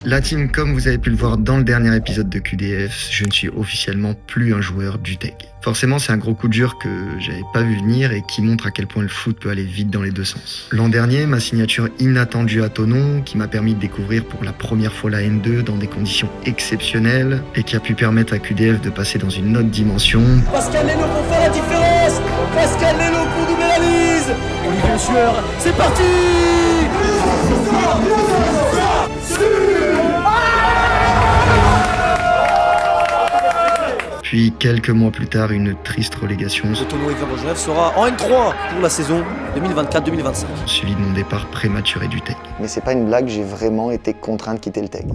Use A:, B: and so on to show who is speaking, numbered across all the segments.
A: La team, comme vous avez pu le voir dans le dernier épisode de QDF, je ne suis officiellement plus un joueur du TEG. Forcément, c'est un gros coup dur que j'avais pas vu venir et qui montre à quel point le foot peut aller vite dans les deux sens. L'an dernier, ma signature inattendue à Thonon, qui m'a permis de découvrir pour la première fois la N2 dans des conditions exceptionnelles et qui a pu permettre à QDF de passer dans une autre dimension.
B: Pascal Lello pour faire la différence. Pascal Lello pour doubler la mise. Olivier Sueur, c'est parti.
A: Puis quelques mois plus tard, une triste relégation.
B: Le Thonon FR Genève sera en N3 pour la saison 2024-2025.
A: Suivi de mon départ prématuré du TEG.
C: Mais c'est pas une blague, j'ai vraiment été contraint de quitter le TEG.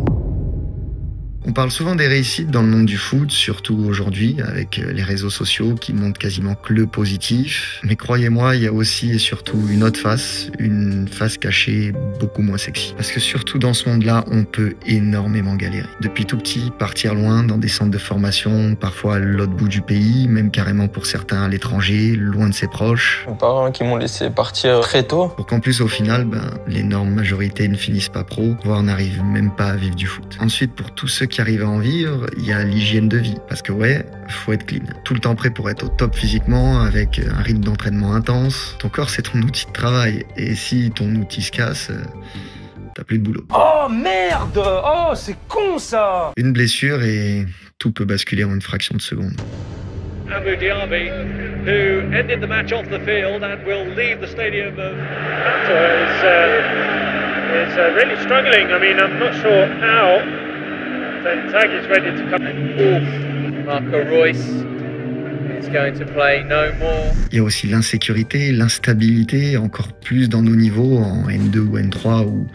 A: On parle souvent des réussites dans le monde du foot, surtout aujourd'hui, avec les réseaux sociaux qui montrent quasiment que le positif. Mais croyez-moi, il y a aussi et surtout une autre face, une face cachée beaucoup moins sexy. Parce que surtout dans ce monde-là, on peut énormément galérer. Depuis tout petit, partir loin dans des centres de formation, parfois à l'autre bout du pays, même carrément pour certains à l'étranger, loin de ses proches.
D: Mes parents qui m'ont laissé partir très tôt.
A: Pour qu'en plus au final, l'énorme majorité ne finissent pas pro, voire n'arrivent même pas à vivre du foot. Ensuite, pour tous ceux qui arrivent à en vivre, il y a l'hygiène de vie. Parce que ouais, faut être clean. Tout le temps prêt pour être au top physiquement, avec un rythme d'entraînement intense. Ton corps, c'est ton outil de travail. Et si ton outil se casse, t'as plus de boulot.
E: Oh merde! Oh, c'est con ça!
A: Une blessure et tout peut basculer en une fraction de seconde.
F: Abu Diaby, who ended the match off the field and will leave the stadium of Manta, is really struggling. I mean, I'm not sure how. Ten Tag is ready to come. Oof. Marco Royce is going to play no more.
A: Il y a aussi l'insécurité, l'instabilité, encore plus dans nos niveaux, en N2 ou N3, où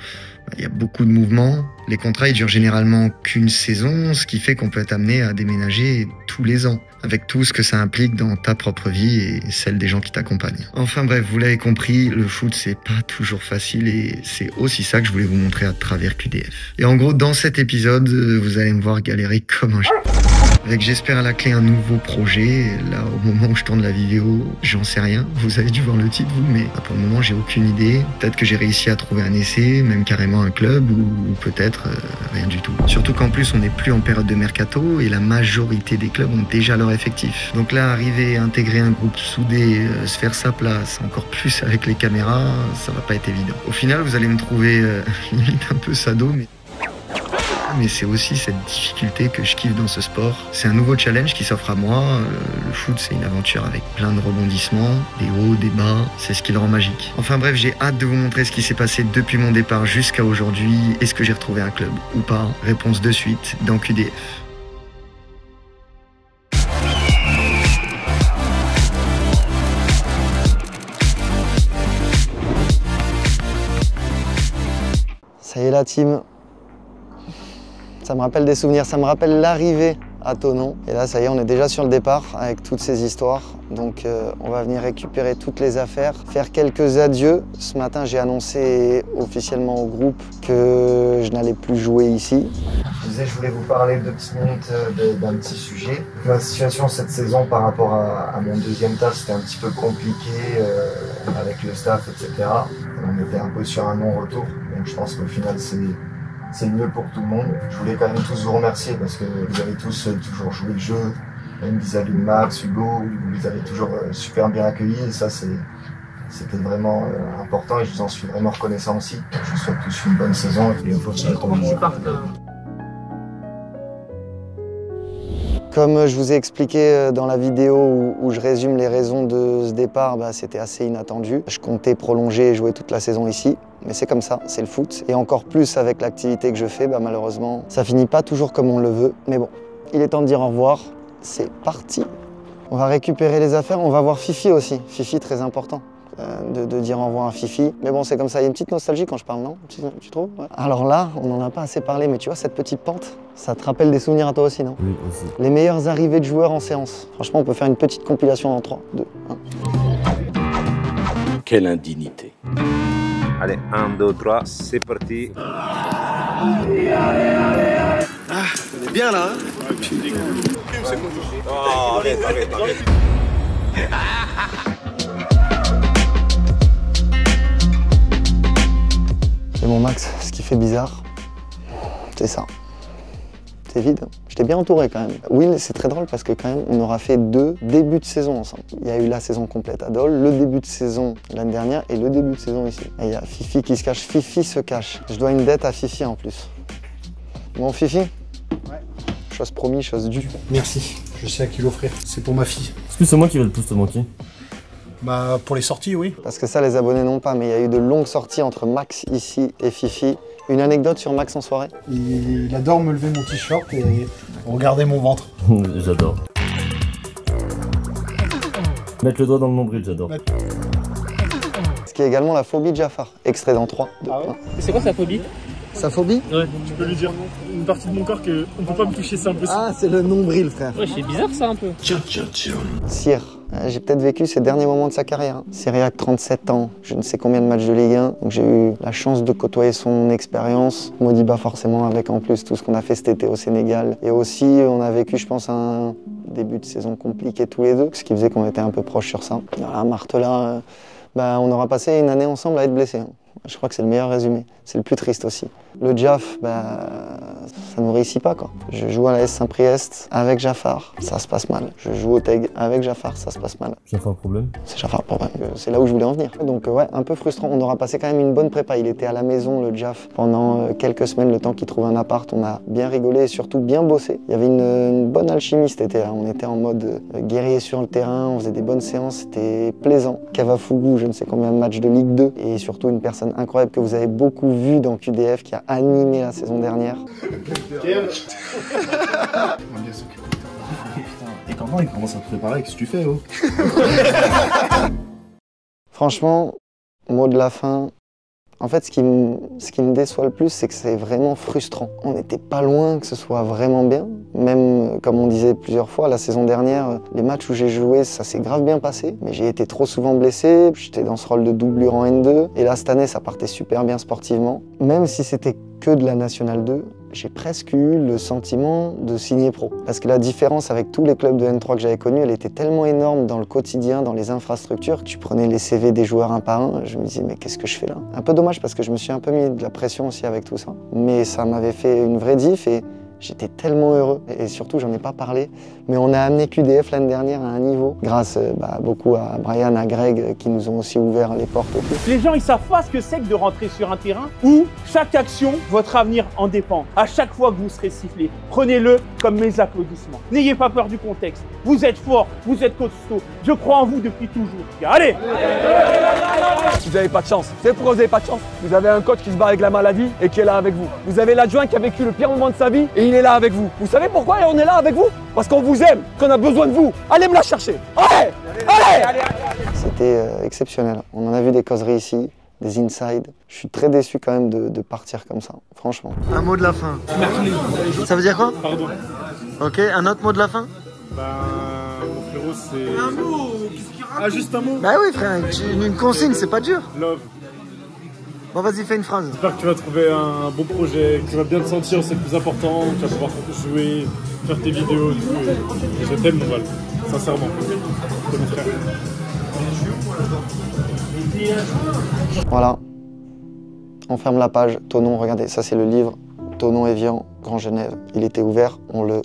A: il y a beaucoup de mouvements. Les contrats, ils durent généralement qu'une saison, ce qui fait qu'on peut être amené à déménager tous les ans, avec tout ce que ça implique dans ta propre vie et celle des gens qui t'accompagnent. Enfin bref, vous l'avez compris, le foot, c'est pas toujours facile et c'est aussi ça que je voulais vous montrer à travers QDF. Et en gros, dans cet épisode, vous allez me voir galérer comme un chien. Avec, j'espère, à la clé un nouveau projet. Là, au moment où je tourne la vidéo, j'en sais rien. Vous avez dû voir le titre, vous, mais pour le moment, j'ai aucune idée. Peut-être que j'ai réussi à trouver un essai, même carrément un club, ou peut-être rien du tout. Surtout qu'en plus, on n'est plus en période de mercato et la majorité des clubs ont déjà leur effectif. Donc là, arriver à intégrer un groupe soudé, se faire sa place, encore plus avec les caméras, ça va pas être évident. Au final, vous allez me trouver limite un peu sado, mais c'est aussi cette difficulté que je kiffe dans ce sport. C'est un nouveau challenge qui s'offre à moi. Le foot, c'est une aventure avec plein de rebondissements, des hauts, des bas. C'est ce qui le rend magique. Enfin bref, j'ai hâte de vous montrer ce qui s'est passé depuis mon départ jusqu'à aujourd'hui. Est-ce que j'ai retrouvé un club ou pas? Réponse de suite dans QDF.
C: Ça y est la team. Ça me rappelle des souvenirs, ça me rappelle l'arrivée à Thonon. Et là, ça y est, on est déjà sur le départ avec toutes ces histoires. Donc, on va venir récupérer toutes les affaires, faire quelques adieux. Ce matin, j'ai annoncé officiellement au groupe que je n'allais plus jouer ici.
G: Je voulais vous parler 2 petites minutes d'un petit sujet. Ma situation cette saison par rapport à mon deuxième taf, c'était un petit peu compliqué avec le staff, etc. On était un peu sur un non-retour. Donc, je pense qu'au final, c'est mieux pour tout le monde. Je voulais quand même tous vous remercier parce que vous avez tous toujours joué le jeu, même vis-à-vis de Max, Hugo, vous avez toujours super bien accueillis et ça c'était vraiment important et je vous en suis vraiment reconnaissant aussi. Je vous souhaite tous une bonne saison et on continue à tomber.
C: Comme je vous ai expliqué dans la vidéo où je résume les raisons de ce départ, c'était assez inattendu. Je comptais prolonger et jouer toute la saison ici, mais c'est comme ça, c'est le foot. Et encore plus avec l'activité que je fais, malheureusement, ça finit pas toujours comme on le veut. Mais bon, il est temps de dire au revoir, c'est parti. On va récupérer les affaires, on va voir Fifi aussi. Fifi, très important. De dire au revoir à Fifi. Mais bon, c'est comme ça, il y a une petite nostalgie quand je parle, non? Tu trouves? Ouais. Alors là, on n'en a pas assez parlé, mais tu vois, cette petite pente, ça te rappelle des souvenirs à toi aussi, non?
H: Oui, aussi.
C: Les meilleures arrivées de joueurs en séance. Franchement, on peut faire une petite compilation en 3, 2, 1.
I: Quelle indignité.
J: Allez, 1, 2, 3, c'est parti.
B: Ah, on est bien là, hein?
J: Oh, arrête.
C: Mais bon Max, ce qui fait bizarre, C'est ça. C'est vide. J'étais bien entouré quand même. Will, c'est très drôle parce que quand même, on aura fait 2 débuts de saison ensemble. Il y a eu la saison complète à Dole, le début de saison l'année dernière et le début de saison ici. Et il y a Fifi qui se cache. Fifi se cache. Je dois une dette à Fifi en plus. Bon, Fifi? Ouais. Chose promis, chose due.
H: Merci. Je sais à qui l'offrir. C'est pour ma fille.
I: Est-ce que c'est moi qui vais le plus te manquer?
H: Bah, pour les sorties, oui.
C: Parce que ça, les abonnés n'ont pas, mais il y a eu de longues sorties entre Max ici et Fifi. Une anecdote sur Max en soirée?
H: Il adore me lever mon t-shirt et regarder mon ventre.
I: J'adore. Mettre le doigt dans le nombril, j'adore.
C: Ce qui est également la phobie de Jafar, extrait dans 3.
K: Ah ouais? C'est quoi sa phobie?
C: Sa phobie?
K: Ouais, tu peux lui dire une partie de mon corps que on peut pas me toucher, c'est impossible.
C: Ah, c'est le nombril, frère.
K: Ouais, c'est bizarre ça un peu.
C: Cyr, j'ai peut-être vécu ces derniers moments de sa carrière. Cyriac, 37 ans, je ne sais combien de matchs de Ligue 1. Donc j'ai eu la chance de côtoyer son expérience. Modiba forcément avec en plus tout ce qu'on a fait cet été au Sénégal. Et aussi, on a vécu, je pense, un début de saison compliqué tous les deux, ce qui faisait qu'on était un peu proches sur ça. Voilà, Martela, on aura passé une année ensemble à être blessés. Je crois que c'est le meilleur résumé. C'est le plus triste aussi. Le Jaf, ça ne réussit pas quoi. Je joue à la S Saint-Priest avec Jafar, ça se passe mal. Je joue au TEG avec Jafar, ça se passe mal.
I: Jafar problème?
C: C'est Jafar problème. C'est là où je voulais en venir. Donc ouais, un peu frustrant. On aura passé quand même une bonne prépa. Il était à la maison, le Jaf, pendant quelques semaines, le temps qu'il trouve un appart. On a bien rigolé et surtout bien bossé. Il y avait une bonne alchimie cet été. On était en mode guerrier sur le terrain, on faisait des bonnes séances, c'était plaisant. Cavafougou, je ne sais combien de matchs de Ligue 2. Et surtout une personne incroyable que vous avez beaucoup vue dans QDF, qui a animé la saison dernière.
H: Et quand il commence à te préparer, qu'est-ce que tu fais, oh?
C: Franchement, mot de la fin. En fait, ce qui me déçoit le plus, c'est que c'est vraiment frustrant. On n'était pas loin que ce soit vraiment bien. Même, comme on disait plusieurs fois, la saison dernière, les matchs où j'ai joué, ça s'est grave bien passé. Mais j'ai été trop souvent blessé, j'étais dans ce rôle de doublure en N2. Et là, cette année, ça partait super bien sportivement. Même si c'était que de la Nationale 2, j'ai presque eu le sentiment de signer pro. Parce que la différence avec tous les clubs de N3 que j'avais connus, elle était tellement énorme dans le quotidien, dans les infrastructures, que tu prenais les CV des joueurs un par un, je me disais mais qu'est-ce que je fais là? Un peu dommage parce que je me suis un peu mis de la pression aussi avec tout ça. Mais ça m'avait fait une vraie diff et j'étais tellement heureux. Et surtout, j'en ai pas parlé, mais on a amené QDF l'année dernière à un niveau, grâce beaucoup à Brian, à Greg, qui nous ont aussi ouvert les portes au club.
E: Les gens, ils savent pas ce que c'est que de rentrer sur un terrain où chaque action, votre avenir en dépend. À chaque fois que vous serez sifflé, prenez-le comme mes applaudissements. N'ayez pas peur du contexte. Vous êtes fort, vous êtes costaud. Je crois en vous depuis toujours. Allez!
B: Vous n'avez pas de chance. Vous savez pourquoi vous n'avez pas de chance? Vous avez un coach qui se bat avec la maladie et qui est là avec vous. Vous avez l'adjoint qui a vécu le pire moment de sa vie et il est là avec vous. Vous savez pourquoi on est là avec vous? Parce qu'on vous aime, qu'on a besoin de vous. Allez me la chercher. Allez! Allez!
C: C'était exceptionnel. On en a vu des causeries ici, des insides. Je suis très déçu quand même de partir comme ça, franchement.
A: Un mot de la fin. Ça veut dire quoi?
K: Pardon.
A: Ok, un autre mot de la fin?
K: Mon frérot, c'est... Un mot? Ah, juste un mot?
A: Bah oui frère, une consigne, c'est pas dur.
K: Love.
A: Bon vas-y, fais une phrase.
K: J'espère que tu vas trouver un bon projet, que tu vas bien te sentir, c'est le plus important, que tu vas pouvoir jouer, faire tes vidéos, tout. Et je t'aime mon Val, sincèrement. C'est mon frère.
C: Voilà. On ferme la page. Thonon, regardez, ça c'est le livre. Thonon Evian, Grand Genève. Il était ouvert, on le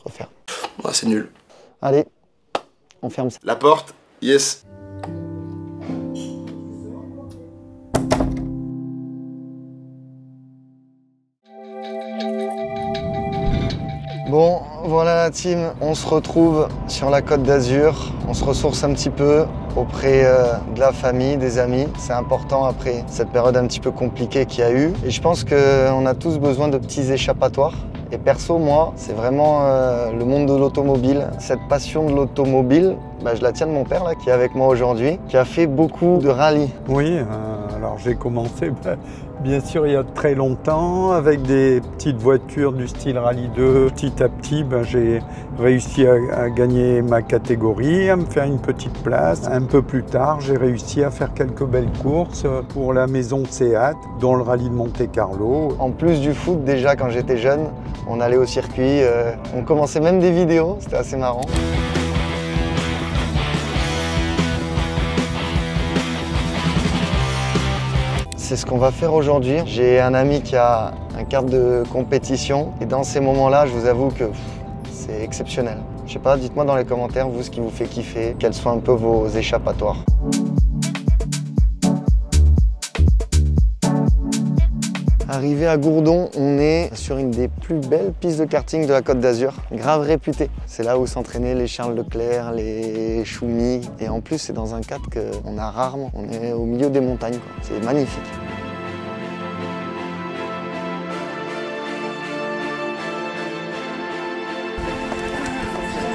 C: referme.
H: Ouais, c'est nul.
C: Allez, on ferme ça.
H: La porte, yes.
C: Bon, voilà la team, on se retrouve sur la Côte d'Azur, on se ressource un petit peu auprès de la famille, des amis. C'est important après cette période un petit peu compliquée qu'il y a eu. Et je pense qu'on a tous besoin de petits échappatoires. Et perso, moi, c'est vraiment le monde de l'automobile. Cette passion de l'automobile, je la tiens de mon père là, qui est avec moi aujourd'hui, qui a fait beaucoup de rallyes.
L: Oui, alors j'ai commencé bien sûr il y a très longtemps avec des petites voitures du style Rallye 2. Petit à petit, j'ai réussi à gagner ma catégorie, à me faire une petite place. Un peu plus tard, j'ai réussi à faire quelques belles courses pour la maison Seat, dont le Rallye de Monte-Carlo.
C: En plus du foot, déjà quand j'étais jeune, on allait au circuit, on commençait même des vidéos, c'était assez marrant. c'est ce qu'on va faire aujourd'hui. J'ai un ami qui a un kart de compétition et dans ces moments-là, je vous avoue que c'est exceptionnel. Je sais pas, dites-moi dans les commentaires, vous, ce qui vous fait kiffer, quels sont un peu vos échappatoires. Arrivé à Gourdon, on est sur une des plus belles pistes de karting de la Côte d'Azur, grave réputée. C'est là où s'entraînaient les Charles Leclerc, les Choumi. Et en plus, c'est dans un cadre qu'on a rarement. On est au milieu des montagnes, quoi. C'est magnifique.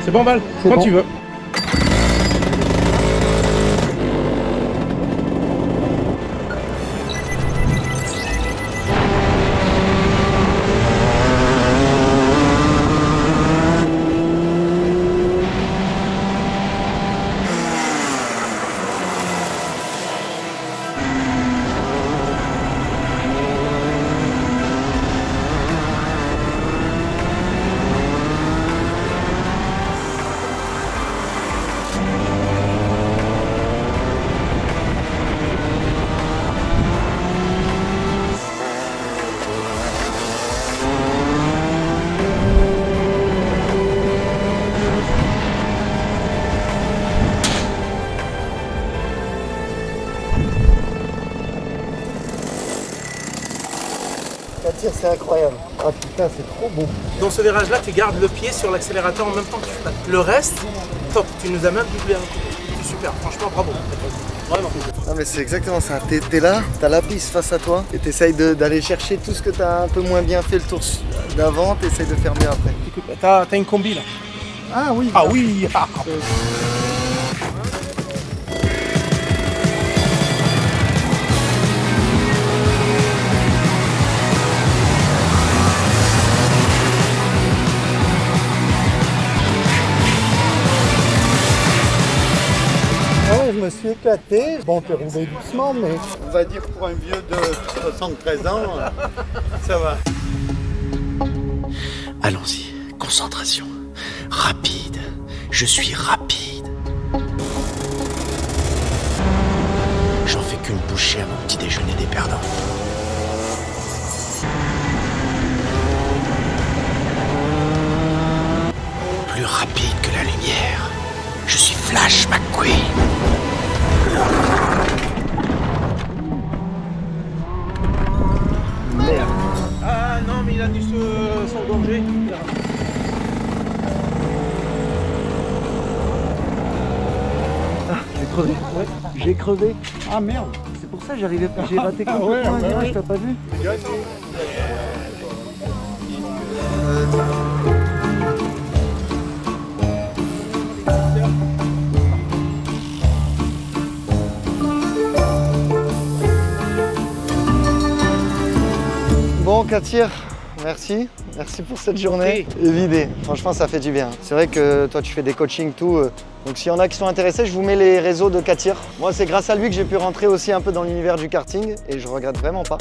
E: C'est bon, Val, quand tu veux.
C: C'est incroyable. Ah putain, c'est trop bon.
E: Dans ce virage-là, tu gardes le pied sur l'accélérateur en même temps que tu flottes. Le reste, top. Tu nous as même doublé un coup. C'est super. Franchement, bravo. Vraiment.
C: Non mais c'est exactement ça. T'es là, t'as la piste face à toi et t'essayes d'aller chercher tout ce que t'as un peu moins bien fait le tour d'avant. T'essayes de faire mieux après.
E: Écoute, t'as une combi là.
C: Ah oui.
E: Ah oui.
H: Je me suis éclaté. Bon, t'es roulé doucement, mais
L: On va dire pour un vieux de 73 ans, ça va.
M: Allons-y, concentration. Rapide, je suis rapide. J'en fais qu'une bouchée à mon petit déjeuner des perdants. Plus rapide que la lumière, je suis Flash McQueen.
E: Merde. Ah non, mais il a dû s'engorger.
C: Ah, j'ai crevé. Ouais, j'ai crevé. Ah merde. C'est pour ça que j'arrivais pas. J'ai raté complètement un virage, t'as pas vu? Bon, Katir, merci. Merci pour cette journée. Et vidée. Franchement, ça fait du bien. C'est vrai que toi, tu fais des coachings, tout. Donc, s'il y en a qui sont intéressés, je vous mets les réseaux de Katir. Moi, c'est grâce à lui que j'ai pu rentrer aussi un peu dans l'univers du karting et je regrette vraiment pas.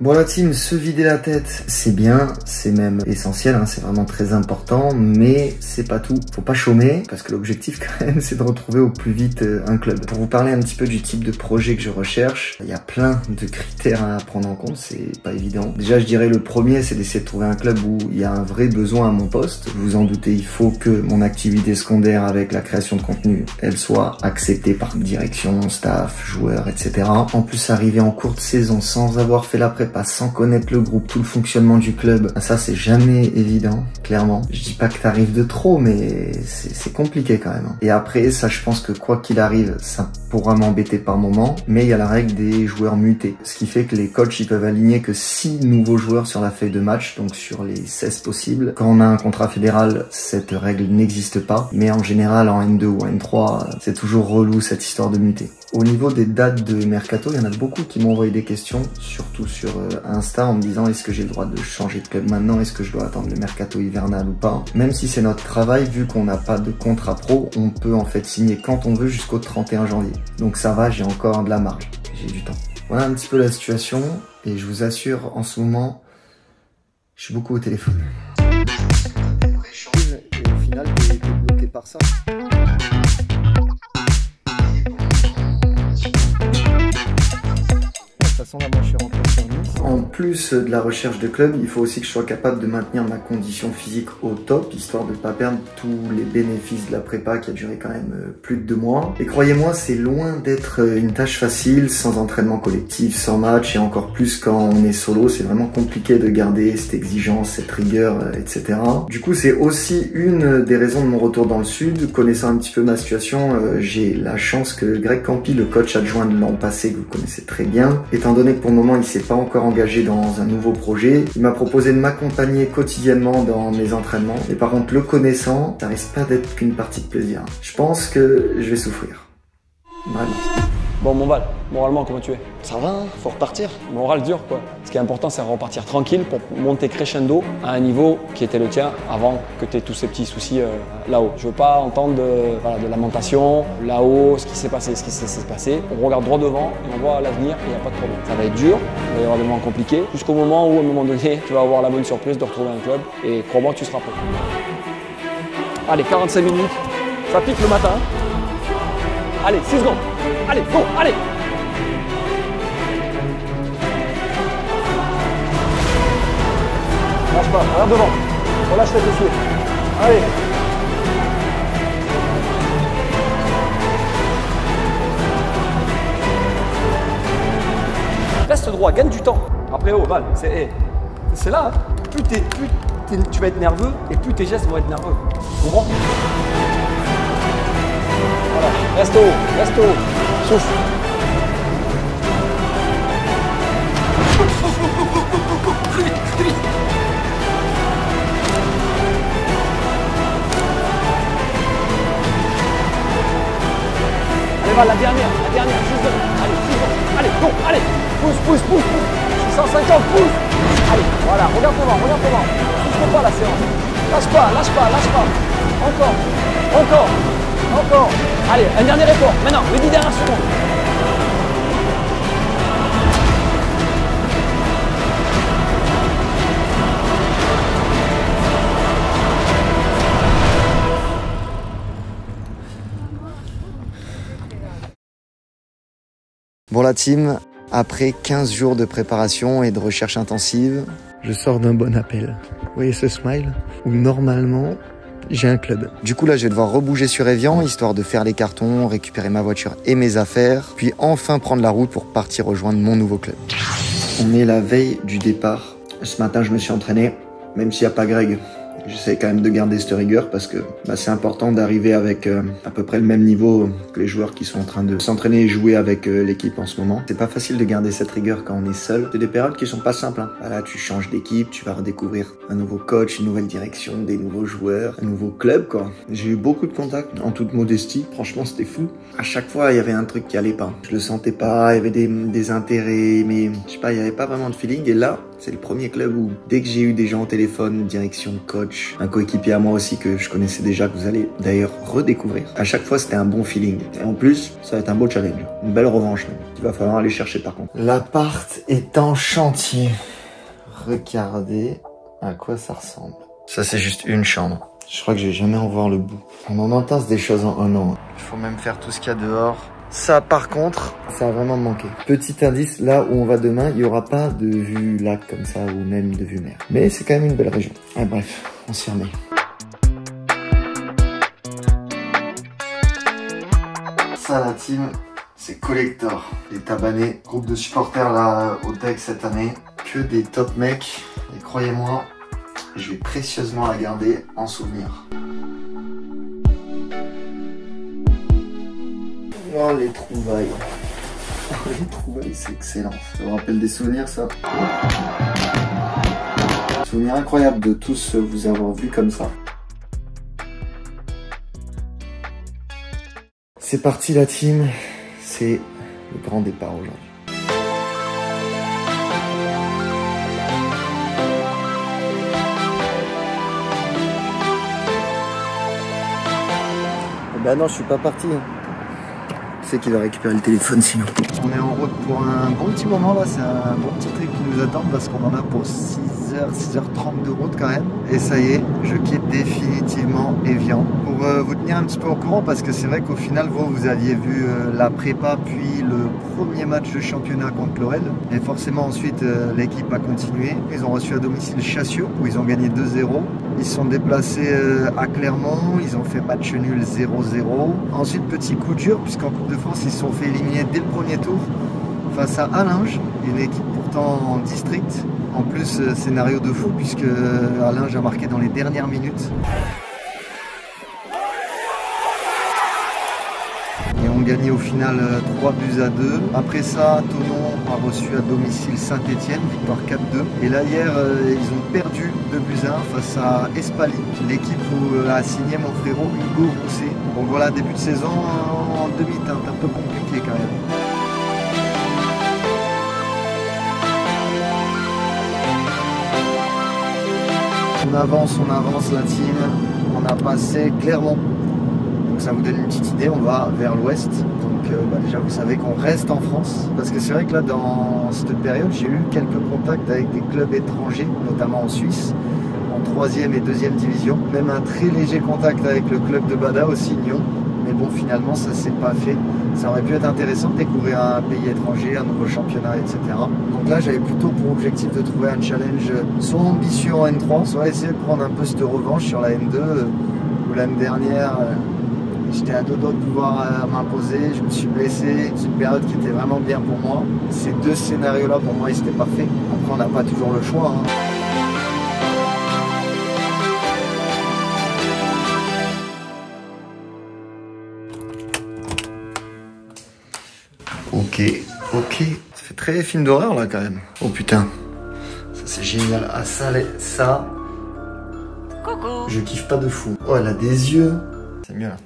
A: Bon la team, se vider la tête, c'est bien, c'est même essentiel, hein, c'est vraiment très important, mais c'est pas tout. Faut pas chômer, parce que l'objectif quand même, c'est de retrouver au plus vite un club. Pour vous parler un petit peu du type de projet que je recherche, il y a plein de critères à prendre en compte, c'est pas évident. Déjà, je dirais le premier, c'est d'essayer de trouver un club où il y a un vrai besoin à mon poste. Vous en doutez, il faut que mon activité secondaire avec la création de contenu, elle soit acceptée par direction, staff, joueurs, etc. En plus, arriver en cours de saison sans avoir fait la prépa, sans connaître le groupe, tout le fonctionnement du club, ça c'est jamais évident, clairement. Je dis pas que t'arrives de trop, mais c'est compliqué quand même. Et après, ça je pense que quoi qu'il arrive, ça pourra m'embêter par moment, mais il y a la règle des joueurs mutés. Ce qui fait que les coachs, ils peuvent aligner que 6 nouveaux joueurs sur la feuille de match, donc sur les 16 possibles. Quand on a un contrat fédéral, cette règle n'existe pas, mais en général, en N2 ou N3, c'est toujours relou cette histoire de muter. Au niveau des dates de mercato, il y en a beaucoup qui m'ont envoyé des questions, surtout sur Insta, en me disant est-ce que j'ai le droit de changer de club maintenant, est-ce que je dois attendre le mercato hivernal ou pas. Même si c'est notre travail, vu qu'on n'a pas de contrat pro, on peut en fait signer quand on veut jusqu'au 31 janvier. Donc ça va, j'ai encore de la marge, j'ai du temps. Voilà un petit peu la situation, et je vous assure, en ce moment, je suis beaucoup au téléphone. Et au final, t'es bloqué par ça. façon, là, moi, je suis rentré sur Nice. En plus de la recherche de club, il faut aussi que je sois capable de maintenir ma condition physique au top, histoire de ne pas perdre tous les bénéfices de la prépa qui a duré quand même plus de 2 mois. Et croyez-moi, c'est loin d'être une tâche facile, sans entraînement collectif, sans match, et encore plus quand on est solo, c'est vraiment compliqué de garder cette exigence, cette rigueur, etc. Du coup, c'est aussi une des raisons de mon retour dans le sud. Connaissant un petit peu ma situation, j'ai la chance que Greg Campi, le coach adjoint de l'an passé, que vous connaissez très bien, étant donné que pour le moment il s'est pas encore engagé dans un nouveau projet, il m'a proposé de m'accompagner quotidiennement dans mes entraînements. Et par contre, le connaissant, ça risque pas d'être qu'une partie de plaisir. Je pense que je vais souffrir. Vraiment.
B: Bon, Montval, moralement, comment tu es?
C: Ça va, hein, faut repartir.
B: Moral dur, quoi. Ce qui est important, c'est de repartir tranquille pour monter crescendo à un niveau qui était le tien avant que tu aies tous ces petits soucis là-haut. Je veux pas entendre de lamentation, là-haut, ce qui s'est passé, ce qui s'est passé. On regarde droit devant et on voit l'avenir et il n'y a pas de problème. Ça va être dur, il va y avoir des moments compliqués, jusqu'au moment où, à un moment donné, tu vas avoir la bonne surprise de retrouver un club et crois-moi, tu seras prêt. Allez, 45 minutes, ça pique le matin. Allez, 6 secondes. Allez, go, allez. Lâche pas, regarde devant. Relâche les dossiers. Allez. Reste droit, gagne du temps. Après, oh, Val, c'est là. Hein. Plus tu vas être nerveux et plus tes gestes vont être nerveux. Tu comprends? Voilà, reste haut, souffle. Allez, va, la dernière, 6 secondes. Allez, 6 secondes. Allez, go, allez, pousse. 650, pousse. Allez, voilà, regarde devant. Souffle pas la séance. Lâche pas. Encore. Allez, un dernier effort. Maintenant, les 10 dernières secondes.
A: Bon la team, après 15 jours de préparation et de recherche intensive, je sors d'un bon appel. Vous voyez ce smile? Où normalement, j'ai un club. Du coup là je vais devoir rebouger sur Évian, histoire de faire les cartons, récupérer ma voiture et mes affaires, puis enfin prendre la route pour partir rejoindre mon nouveau club. On est la veille du départ. Ce matin je me suis entraîné, même s'il n'y a pas Greg. J'essaie quand même de garder cette rigueur parce que c'est important d'arriver avec à peu près le même niveau que les joueurs qui sont en train de s'entraîner et jouer avec l'équipe en ce moment. C'est pas facile de garder cette rigueur quand on est seul. C'est des périodes qui sont pas simples. Hein. Voilà, tu changes d'équipe, tu vas redécouvrir un nouveau coach, une nouvelle direction, des nouveaux joueurs, un nouveau club quoi. J'ai eu beaucoup de contacts en toute modestie. Franchement, c'était fou. À chaque fois, il y avait un truc qui allait pas. Je le sentais pas, il y avait des intérêts, mais je sais pas, il y avait pas vraiment de feeling. Et là, c'est le premier club où, dès que j'ai eu des gens au téléphone, direction, coach, un coéquipier à moi aussi que je connaissais déjà, que vous allez d'ailleurs redécouvrir. À chaque fois, c'était un bon feeling. Et en plus, ça va être un beau challenge. Une belle revanche, même. Il va falloir aller chercher par contre. L'appart est en chantier. Regardez à quoi ça ressemble. Ça, c'est juste une chambre. Je crois que je vais jamais en voir le bout. On en entasse des choses en un an. Il faut même faire tout ce qu'il y a dehors. Ça, par contre, ça a vraiment manqué. Petit indice, là où on va demain, il n'y aura pas de vue lac comme ça, ou même de vue mer. Mais c'est quand même une belle région. Ah, bref, on s'y remet. Ça, la team, c'est Collector. Les Tabanais, groupe de supporters là au deck cette année. Que des top mecs. Et croyez-moi, je vais précieusement la garder en souvenir. Oh les trouvailles. Oh, les trouvailles, c'est excellent. Ça me rappelle des souvenirs, ça. Souvenir incroyable de tous vous avoir vu comme ça. C'est parti la team. C'est le grand départ aujourd'hui. Ben non, je suis pas parti. C'est qui va récupérer le téléphone sinon.
C: On est en route pour un bon petit moment là, c'est un bon petit trip qui nous attend parce qu'on en a pour 6h30 de route quand même. Et ça y est, je quitte définitivement Évian. Pour vous tenir un petit peu au courant, parce que c'est vrai qu'au final vous aviez vu la prépa puis le premier match de championnat contre l'Orel. Et forcément ensuite l'équipe a continué. Ils ont reçu à domicile Chassieux où ils ont gagné 2-0. Ils se sont déplacés à Clermont, ils ont fait match nul 0-0. Ensuite petit coup dur puisqu'en Coupe de France ils se sont fait éliminer dès le premier tour face à Allinges, une équipe pourtant en district. En plus scénario de fou puisque Allinges a marqué dans les dernières minutes. Et on gagnait au final 3-2. Après ça, Thonon a reçu à domicile Saint-Etienne, victoire 4-2. Et là hier, ils ont perdu 2-1 face à Espali, l'équipe où a signé mon frérot Hugo Rousset. Donc voilà, début de saison en demi-teinte, un peu compliqué quand même. On avance la team, on a passé Clermont. Donc ça vous donne une petite idée, on va vers l'ouest. Donc déjà vous savez qu'on reste en France. Parce que c'est vrai que là dans cette période j'ai eu quelques contacts avec des clubs étrangers, notamment en Suisse, en 3e et 2e division. Même un très léger contact avec le club de Bada aussi, Nyon. Mais bon finalement ça s'est pas fait. Ça aurait pu être intéressant de découvrir un pays étranger, un nouveau championnat, etc. Donc là j'avais plutôt pour objectif de trouver un challenge soit ambitieux en N3, soit essayer de prendre un peu cette revanche sur la N2 où l'année dernière j'étais à deux doigts de pouvoir m'imposer, je me suis blessé, c'est une période qui était vraiment bien pour moi. Ces deux scénarios là pour moi ils étaient parfaits. Après on n'a pas toujours le choix. Hein. Ok. Ça fait très film d'horreur là quand même. Oh putain. Ça c'est génial. Ah ça, ça. Coucou. Je kiffe pas de fou. Oh elle a des yeux. C'est mieux là.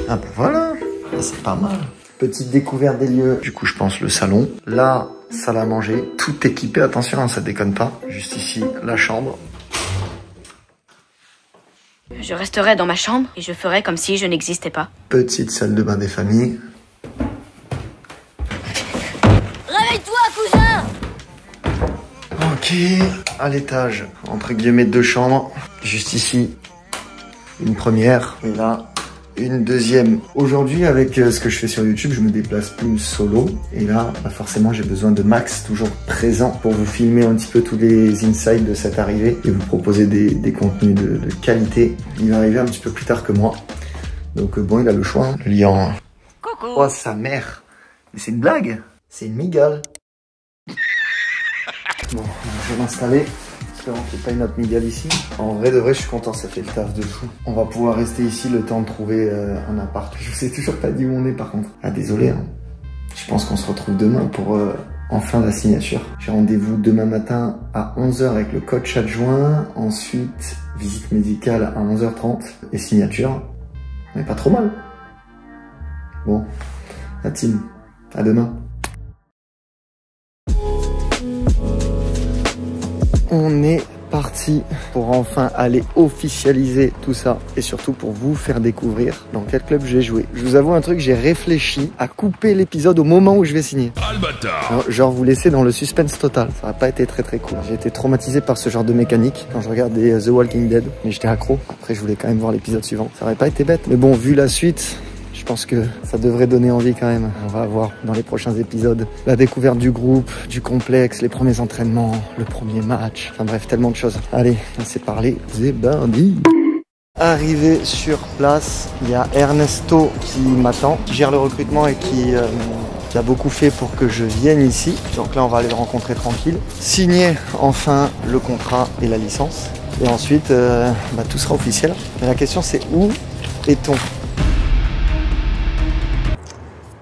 C: Ah bah voilà. C'est pas mal. Petite découverte des lieux. Du coup je pense le salon. Là, salle à manger. Tout équipé. Attention, hein, ça déconne pas. Juste ici, la chambre.
N: Je resterai dans ma chambre et je ferai comme si je n'existais pas.
C: Petite salle de bain des familles. Ok, à l'étage, entre guillemets 2 chambres, juste ici, une première, et là, une deuxième. Aujourd'hui, avec ce que je fais sur YouTube, je me déplace plus solo, et là, bah forcément, j'ai besoin de Max, toujours présent, pour vous filmer un petit peu tous les insights de cette arrivée, et vous proposer des contenus de qualité. Il va arriver un petit peu plus tard que moi, donc bon, il a le choix, hein. Le liant. Coucou. Oh, sa mère. Mais c'est une blague, c'est une migale. Bon, je vais m'installer, espérons qu'il n'y ait pas une autre migale ici. En vrai de vrai, je suis content, ça fait le taf de fou. On va pouvoir rester ici le temps de trouver un appart. Je vous ai toujours pas dit où on est par contre. Ah désolé, hein. Je pense qu'on se retrouve demain pour enfin la signature. J'ai rendez-vous demain matin à 11 h avec le coach adjoint. Ensuite, visite médicale à 11 h 30 et signature. On est pas trop mal. Bon, la team, à demain. On est parti pour enfin aller officialiser tout ça et surtout pour vous faire découvrir dans quel club j'ai joué. Je vous avoue un truc, j'ai réfléchi à couper l'épisode au moment où je vais signer. Alors, genre vous laisser dans le suspense total. Ça n'a pas été très cool. J'ai été traumatisé par ce genre de mécanique quand je regardais The Walking Dead, mais j'étais accro. Après je voulais quand même voir l'épisode suivant. Ça aurait pas été bête, mais bon vu la suite, je pense que ça devrait donner envie quand même. On va voir dans les prochains épisodes la découverte du groupe, du complexe, les premiers entraînements, le premier match. Enfin bref, tellement de choses. Allez, c'est parlé, c'est bandi. Arrivé sur place, il y a Ernesto qui m'attend, qui gère le recrutement et qui a beaucoup fait pour que je vienne ici. Donc là, on va aller le rencontrer tranquille. Signer enfin le contrat et la licence. Et ensuite, tout sera officiel. Mais la question, c'est où est-on ?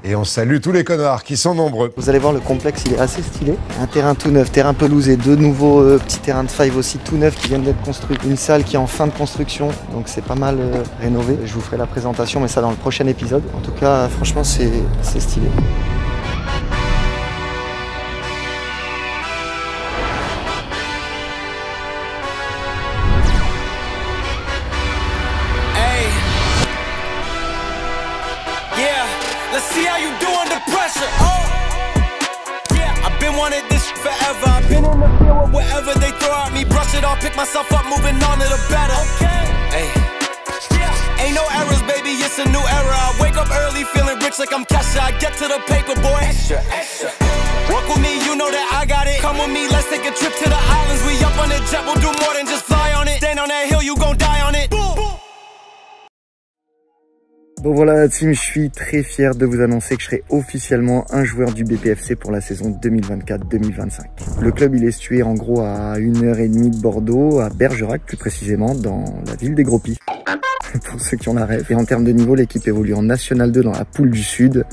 O: Et on salue tous les connards qui sont nombreux.
C: Vous allez voir, le complexe, il est assez stylé. Un terrain tout neuf, terrain pelousé, 2 nouveaux petits terrains de 5 aussi tout neufs qui viennent d'être construits. Une salle qui est en fin de construction, donc c'est pas mal rénové. Je vous ferai la présentation, mais ça dans le prochain épisode. En tout cas, franchement, c'est stylé.
P: Let's see how you do under pressure. I'll pick myself up, moving on to the better. Hey. Ain't no errors, baby, it's a new era. I wake up early, feeling rich like I'm Kesha. I get to the paper, boy. Extra, extra. Walk with me, you know that I got it. Come with me, let's take a trip to the islands. We up on the jet, we'll do more than just fly on it. Stand on that hill, you gon' die on it.
A: Bon voilà la team, je suis très fier de vous annoncer que je serai officiellement un joueur du BPFC pour la saison 2024-2025. Le club il est situé en gros à 1h30 de Bordeaux, à Bergerac plus précisément, dans la ville des Gros Pis. Pour ceux qui ont la rêve. Et en termes de niveau, l'équipe évolue en National 2 dans la poule du Sud.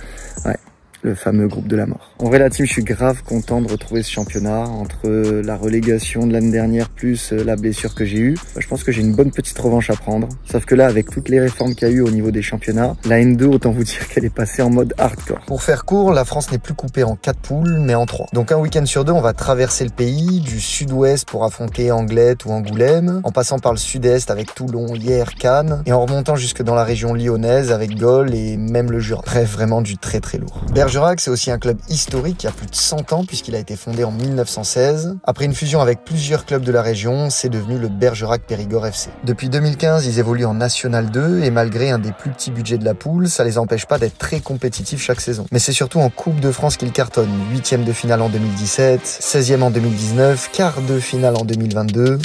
A: Ouais. Le fameux groupe de la mort. En vrai la team, je suis grave content de retrouver ce championnat. Entre la relégation de l'année dernière plus la blessure que j'ai eue, je pense que j'ai une bonne petite revanche à prendre. Sauf que là, avec toutes les réformes qu'il y a eu au niveau des championnats, la N2, autant vous dire qu'elle est passée en mode hardcore. Pour faire court, la France n'est plus coupée en 4 poules, mais en 3. Donc un week-end sur 2, on va traverser le pays, du sud-ouest pour affronter Anglet ou Angoulême, en passant par le sud-est avec Toulon, Hyères, Cannes, et en remontant jusque dans la région lyonnaise avec Gaulle et même le Jura. Bref, vraiment du très très lourd. Bergerac, c'est aussi un club historique qui a plus de 100 ans puisqu'il a été fondé en 1916. Après une fusion avec plusieurs clubs de la région, c'est devenu le Bergerac Périgord FC. Depuis 2015, ils évoluent en National 2 et malgré un des plus petits budgets de la poule, ça les empêche pas d'être très compétitifs chaque saison. Mais c'est surtout en Coupe de France qu'ils cartonnent. 8e de finale en 2017, 16e en 2019, quart de finale en 2022.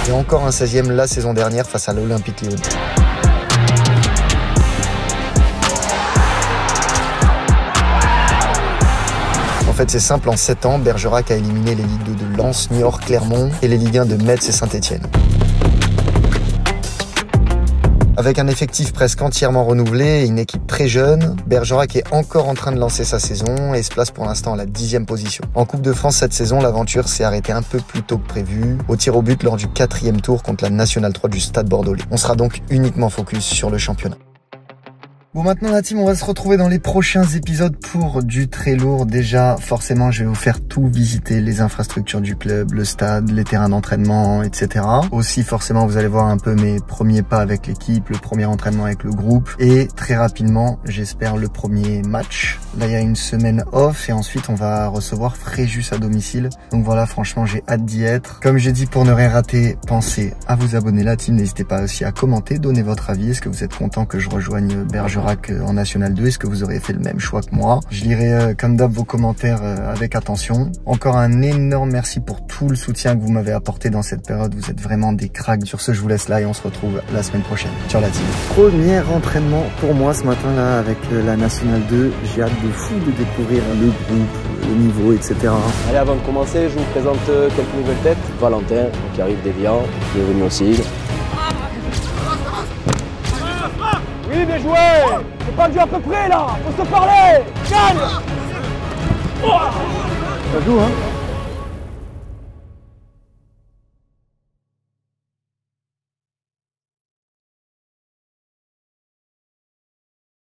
A: Et encore un 16e la saison dernière face à l'Olympique Lyonnais. En fait, c'est simple, en 7 ans, Bergerac a éliminé les Ligue 2 de Lens, Niort, Clermont et les Ligue 1 de Metz et Saint-Etienne. Avec un effectif presque entièrement renouvelé et une équipe très jeune, Bergerac est encore en train de lancer sa saison et se place pour l'instant à la 10e position. En Coupe de France cette saison, l'aventure s'est arrêtée un peu plus tôt que prévu, au tir au but lors du 4e tour contre la National 3 du Stade Bordelais. On sera donc uniquement focus sur le championnat. Bon, maintenant la team, on va se retrouver dans les prochains épisodes pour du très lourd. Déjà, forcément, je vais vous faire tout visiter, les infrastructures du club, le stade, les terrains d'entraînement, etc. Aussi, forcément, vous allez voir un peu mes premiers pas avec l'équipe, le premier entraînement avec le groupe et très rapidement, j'espère, le premier match. Là, il y a une semaine off et ensuite, on va recevoir Fréjus à domicile. Donc voilà, franchement, j'ai hâte d'y être. Comme j'ai dit, pour ne rien rater, pensez à vous abonner la team. N'hésitez pas aussi à commenter, donner votre avis. Est-ce que vous êtes content que je rejoigne Bergerac en National 2, est-ce que vous auriez fait le même choix que moi? Je lirai comme d'hab vos commentaires avec attention. Encore un énorme merci pour tout le soutien que vous m'avez apporté dans cette période, vous êtes vraiment des cracks. Sur ce, je vous laisse là et on se retrouve la semaine prochaine. Ciao la team. Premier entraînement pour moi ce matin là avec la National 2, j'ai hâte de fou de découvrir le groupe, le niveau, etc.
B: Allez, avant de commencer, je vous présente quelques nouvelles têtes. Valentin, qui arrive d'Evian, qui est venu aussi. Oui, bien joué! C'est pas dû à peu près là! Faut se parler! Gagne! Ça joue, hein?